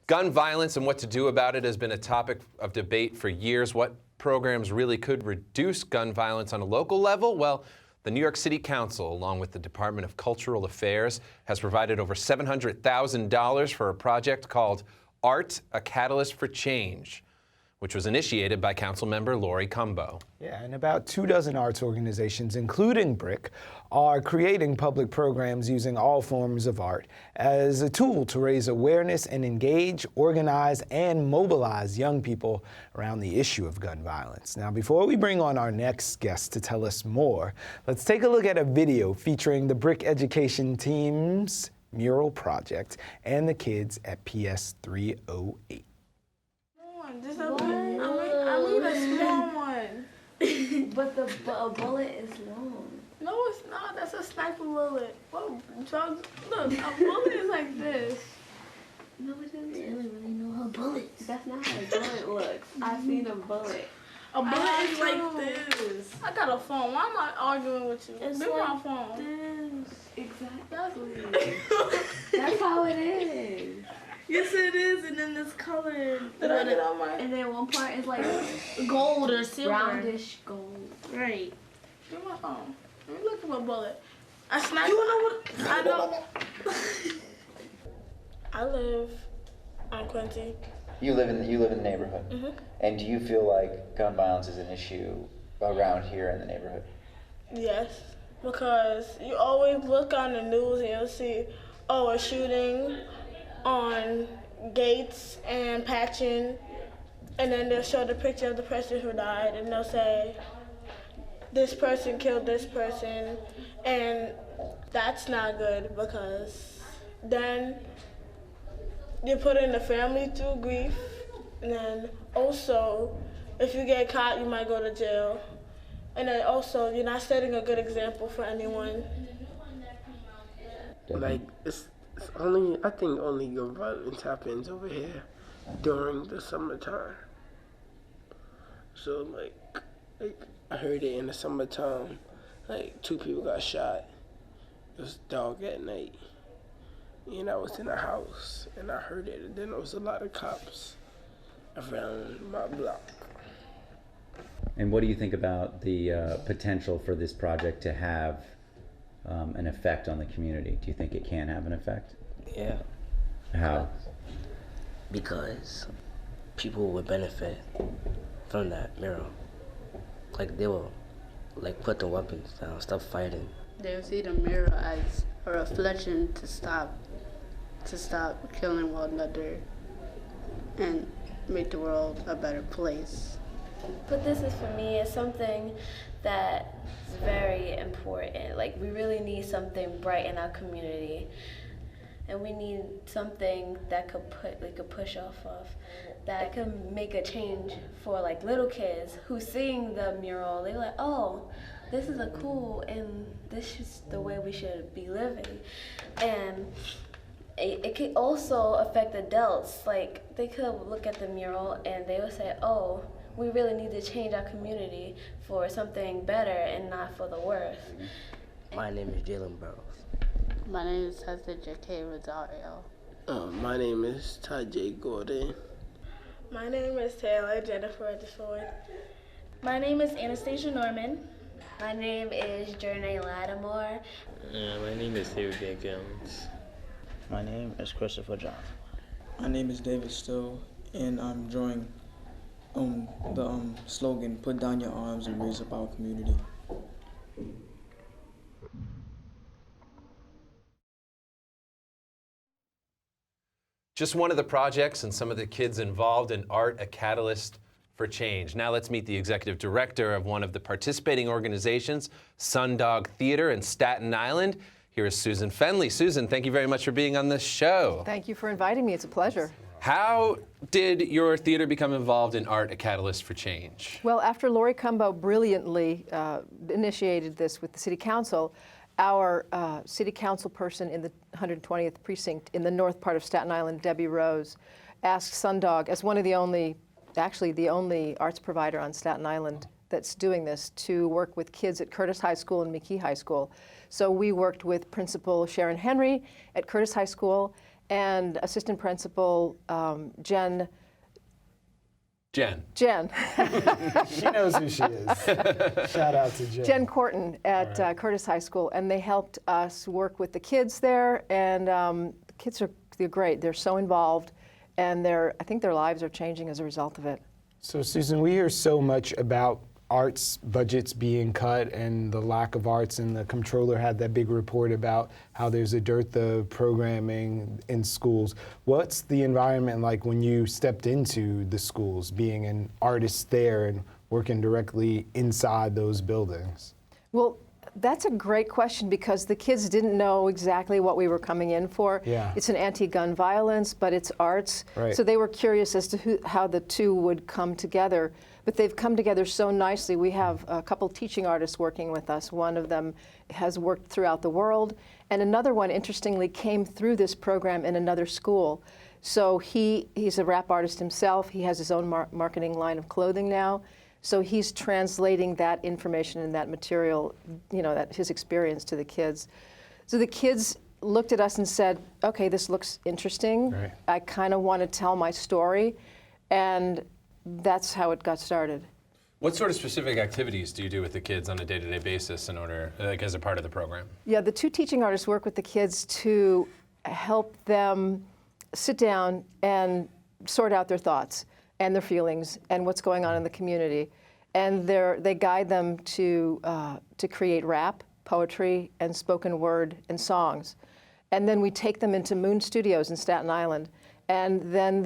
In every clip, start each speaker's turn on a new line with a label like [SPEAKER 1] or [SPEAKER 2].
[SPEAKER 1] Gun violence and what to do about it has been a topic of debate for years. What programs really could reduce gun violence on a local level? Well, the New York City Council, along with the Department of Cultural Affairs, has provided over $700,000 for a project called Art, a Catalyst for Change, which was initiated by Councilmember Lori Cumbo.
[SPEAKER 2] Yeah, and about 24 arts organizations, including BRIC, are creating public programs using all forms of art as a tool to raise awareness and engage, organize, and mobilize young people around the issue of gun violence. Now, before we bring on our next guest to tell us more, let's take a look at a video featuring the BRIC education team's mural project and the kids at PS 308.
[SPEAKER 3] Just I need a small one.
[SPEAKER 4] But a bullet is long.
[SPEAKER 3] No, it's not. That's a sniper bullet. What drugs? Look, a bullet is like this.
[SPEAKER 4] No, it doesn't really know how bullets.
[SPEAKER 5] That's not how a bullet looks. I've seen a bullet.
[SPEAKER 3] A bullet is like this. I got a phone. Why am I arguing with you?
[SPEAKER 4] It's
[SPEAKER 3] Bring
[SPEAKER 4] like
[SPEAKER 3] my phone.
[SPEAKER 4] this.
[SPEAKER 5] Exactly. That's how it is.
[SPEAKER 3] Yes, it is, and then it's colored. Did I get on my?
[SPEAKER 4] And then one part is like
[SPEAKER 3] Gold or silver.
[SPEAKER 4] roundish gold.
[SPEAKER 3] Right. Give my phone. Let me look at my bullet. I sniped. You know what? I know. I live on Quincy.
[SPEAKER 6] You live in the neighborhood.
[SPEAKER 3] Mm-hmm.
[SPEAKER 6] And do you feel like gun violence is an issue around here in the neighborhood?
[SPEAKER 3] Yes, because you always look on the news and you'll see, oh, a shooting on Gates and Patchen, and then they'll show the picture of the person who died, and they'll say, this person killed this person, and that's not good because then you're putting the family through grief, and then also, if you get caught, you might go to jail, and then also, you're not setting a good example for anyone.
[SPEAKER 7] Like, it's only, I think only gun violence happens over here during the summertime. So like I heard it in the summertime, like 2 people got shot. It was dark at night. And I was in a house and I heard it, and then there was a lot of cops around my block.
[SPEAKER 8] And what do you think about the potential for this project to have an effect on the community? Do you think it can have an effect?
[SPEAKER 9] Yeah.
[SPEAKER 8] How?
[SPEAKER 9] Because people would benefit from that mural. Like they will put the weapons down, stop fighting.
[SPEAKER 5] They will see the mural as a reflection to stop killing one another and make the world a better place.
[SPEAKER 4] But this is, for me, is something that is very important. Like, we really need something bright in our community. And we need something that we could push off of, that could make a change for like little kids who seeing the mural. They're like, oh, this is a cool, and this is the way we should be living. And it could also affect adults. Like, they could look at the mural and they would say, oh, we really need to change our community for something better and not for the worse.
[SPEAKER 9] My name is Jalen Burrows.
[SPEAKER 5] My name is Hester J.K. Rosario.
[SPEAKER 7] My name is Ty J. Gordon.
[SPEAKER 3] My name is Taylor Jennifer DeFord.
[SPEAKER 4] My name is Anastasia Norman. My name is Jernay Lattimore.
[SPEAKER 10] My name is David Jenkins.
[SPEAKER 11] My name is Christopher John.
[SPEAKER 12] My name is David Still, and I'm drawing the slogan, "Put down your arms and raise up our community."
[SPEAKER 1] Just one of the projects and some of the kids involved in Art, a Catalyst for Change. Now let's meet the executive director of one of the participating organizations, Sundog Theater in Staten Island. Here is Susan Fenley. Susan, thank you very much for being on this show.
[SPEAKER 13] Thank you for inviting me. It's a pleasure.
[SPEAKER 1] How did your theater become involved in Art, a Catalyst for Change?
[SPEAKER 13] Well, after Lori Cumbo brilliantly initiated this with the City Council, our City Council person in the 120th Precinct in the north part of Staten Island, Debbie Rose, asked Sundog, as one of the only, actually the only arts provider on Staten Island that's doing this, to work with kids at Curtis High School and McKee High School. So we worked with Principal Sharon Henry at Curtis High School and assistant principal Jen.
[SPEAKER 2] She knows who she is. Shout out to Jen.
[SPEAKER 13] Jen Corton at Curtis High School, and they helped us work with the kids there, and the kids they're great. They're so involved, and I think their lives are changing as a result of it.
[SPEAKER 2] So Susan, we hear so much about arts budgets being cut and the lack of arts, and the comptroller had that big report about how there's a dearth of programming in schools. What's the environment like when you stepped into the schools, being an artist there and working directly inside those buildings?
[SPEAKER 13] Well, that's a great question because the kids didn't know exactly what we were coming in for.
[SPEAKER 2] Yeah.
[SPEAKER 13] It's an anti-gun violence, but it's arts.
[SPEAKER 2] Right.
[SPEAKER 13] So they were curious as to how the two would come together. But they've come together so nicely. We have a couple teaching artists working with us. One of them has worked throughout the world, and another one, interestingly, came through this program in another school. So he's a rap artist himself. He has his own marketing line of clothing now. So he's translating that information and that material, his experience to the kids. So the kids looked at us and said, okay, this looks interesting.
[SPEAKER 2] Right.
[SPEAKER 13] I kind of want to tell my story. And that's how it got started.
[SPEAKER 1] What sort of specific activities do you do with the kids on a day-to-day basis in order, as a part of the program?
[SPEAKER 13] Yeah, the two teaching artists work with the kids to help them sit down and sort out their thoughts and their feelings and what's going on in the community. And they guide them to create rap, poetry, and spoken word and songs. And then we take them into Moon Studios in Staten Island, and then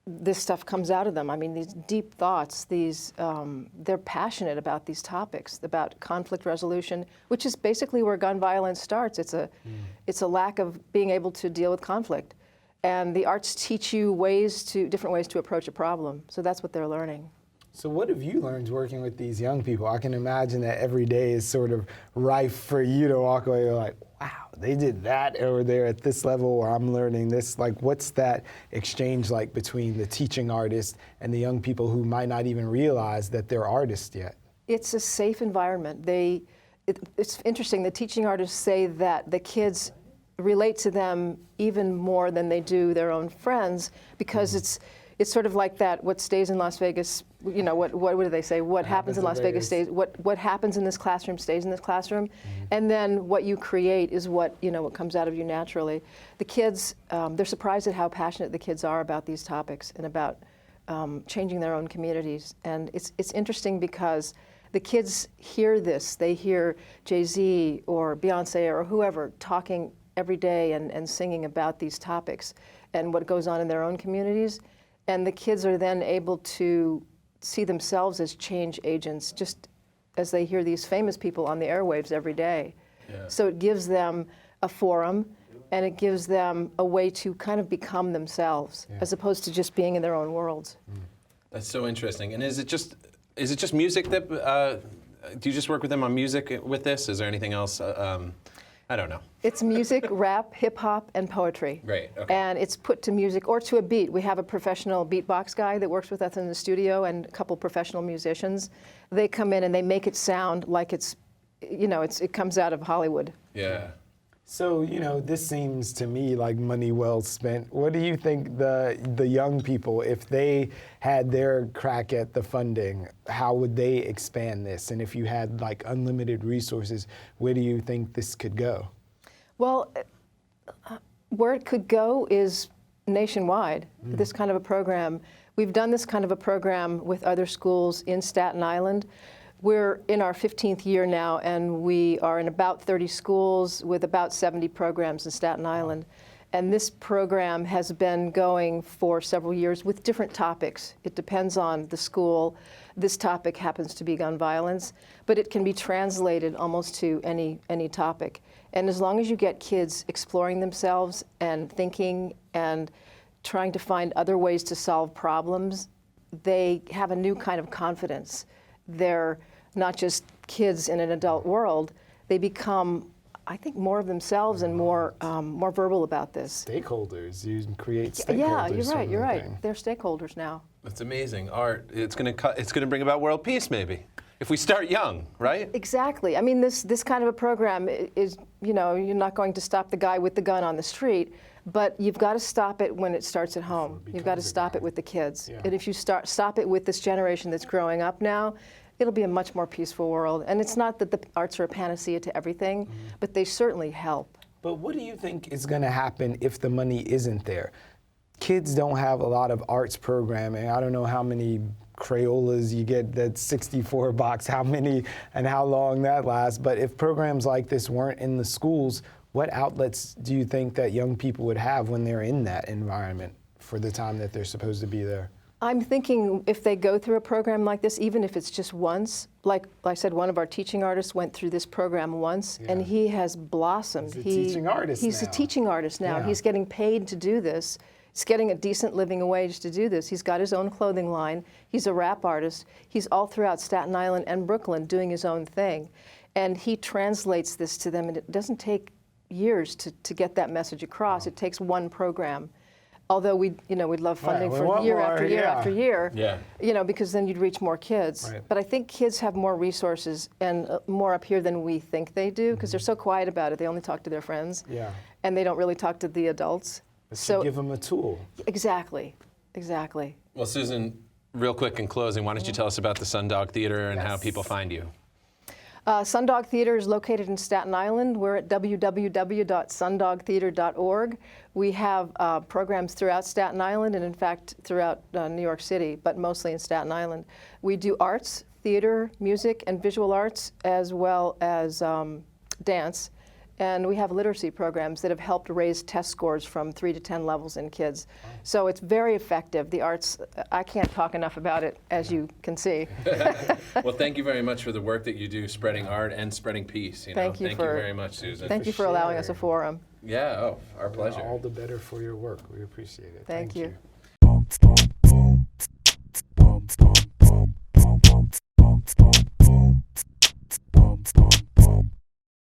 [SPEAKER 13] this stuff comes out of them. I mean, these deep thoughts, they're passionate about these topics, about conflict resolution, which is basically where gun violence starts. It's a lack of being able to deal with conflict. And the arts teach you different ways to approach a problem. So that's what they're learning.
[SPEAKER 2] So what have you learned working with these young people? I can imagine that every day is sort of rife for you to walk away like, wow, they did that, or they're at this level, or I'm learning this. Like, what's that exchange like between the teaching artist and the young people who might not even realize that they're artists yet?
[SPEAKER 13] It's a safe environment. It's interesting, the teaching artists say that the kids relate to them even more than they do their own friends, because it's sort of like that, what stays in Las Vegas, what do they say? What happens in Las Vegas stays, what happens in this classroom stays in this classroom. And then what you create is what comes out of you naturally. The kids, they're surprised at how passionate the kids are about these topics and about changing their own communities. And it's interesting because the kids hear this. They hear Jay-Z or Beyonce or whoever talking every day and singing about these topics and what goes on in their own communities. And the kids are then able to see themselves as change agents, just as they hear these famous people on the airwaves every day. Yeah. So it gives them a forum, and it gives them a way to kind of become themselves, as opposed to just being in their own worlds.
[SPEAKER 1] That's so interesting. And is it just music that, do you just work with them on music with this? Is there anything else? I don't know.
[SPEAKER 13] It's music, rap, hip hop, and poetry.
[SPEAKER 1] Right. Okay.
[SPEAKER 13] And it's put to music or to a beat. We have a professional beatbox guy that works with us in the studio, and a couple professional musicians. They come in and they make it sound like it comes out of Hollywood.
[SPEAKER 1] Yeah.
[SPEAKER 2] So, this seems to me like money well spent. What do you think the young people, if they had their crack at the funding, how would they expand this? And if you had like unlimited resources, where do you think this could go?
[SPEAKER 13] Well, where it could go is nationwide, this kind of a program. We've done this kind of a program with other schools in Staten Island. We're in our 15th year now, and we are in about 30 schools with about 70 programs in Staten Island. And this program has been going for several years with different topics. It depends on the school. This topic happens to be gun violence, but it can be translated almost to any topic. And as long as you get kids exploring themselves and thinking and trying to find other ways to solve problems, they have a new kind of confidence. They're not just kids in an adult world. They become, I think, more of themselves and more verbal about this.
[SPEAKER 2] Stakeholders. You create stakeholders.
[SPEAKER 13] Yeah, you're right. They're stakeholders now.
[SPEAKER 1] That's amazing. Art. It's going to bring about world peace, maybe. if we start young, right?
[SPEAKER 13] Exactly. I mean, this kind of a program is, you know, you're not going to stop the guy with the gun on the street, but you've got to stop it when it starts at home. You've got to stop it with the kids. And if you stop it with this generation that's growing up now, it'll be a much more peaceful world. And it's not that the arts are a panacea to everything, but they certainly help.
[SPEAKER 2] But what do you think is going to happen if the money isn't there? Kids don't have a lot of arts programming. I don't know how many Crayolas you get, that 64 box, how many and how long that lasts. But if programs like this weren't in the schools, what outlets do you think that young people would have when they're in that environment for the time that they're supposed to be there?
[SPEAKER 13] I'm thinking if they go through a program like this, even if it's just once, like I said, one of our teaching artists went through this program once, and he has blossomed.
[SPEAKER 2] He's a teaching artist
[SPEAKER 13] He's
[SPEAKER 2] now.
[SPEAKER 13] a teaching artist now. He's getting paid to do this. He's getting a decent living wage to do this. He's got his own clothing line. He's a rap artist. He's all throughout Staten Island and Brooklyn doing his own thing. And he translates this to them, and it doesn't take years to get that message across. It takes one program. Although we'd love funding for year after year after year, you know, because then you'd reach more kids. But I think kids have more resources and more up here than we think they do, because they're so quiet about it. They only talk to their friends, and they don't really talk to the adults.
[SPEAKER 2] So give them a tool.
[SPEAKER 13] Exactly, exactly.
[SPEAKER 1] Well, Susan, real quick in closing, why don't you tell us about the Sundog Theater and how people find you?
[SPEAKER 13] Sundog Theater is located in Staten Island. We're at www.sundogtheater.org. We have programs throughout Staten Island and, in fact, throughout New York City, but mostly in Staten Island. We do arts, theater, music, and visual arts, as well as dance. And we have literacy programs that have helped raise test scores from 3 to 10 levels in kids. So it's very effective. The arts, I can't talk enough about it, as you can see.
[SPEAKER 1] Well, thank you very much for the work that you do, spreading art and spreading peace.
[SPEAKER 13] Thank you
[SPEAKER 1] very much, Susan.
[SPEAKER 13] Thank you for allowing us a forum.
[SPEAKER 1] Yeah, our pleasure.
[SPEAKER 2] All the better for your work. We appreciate it.
[SPEAKER 13] Thank you.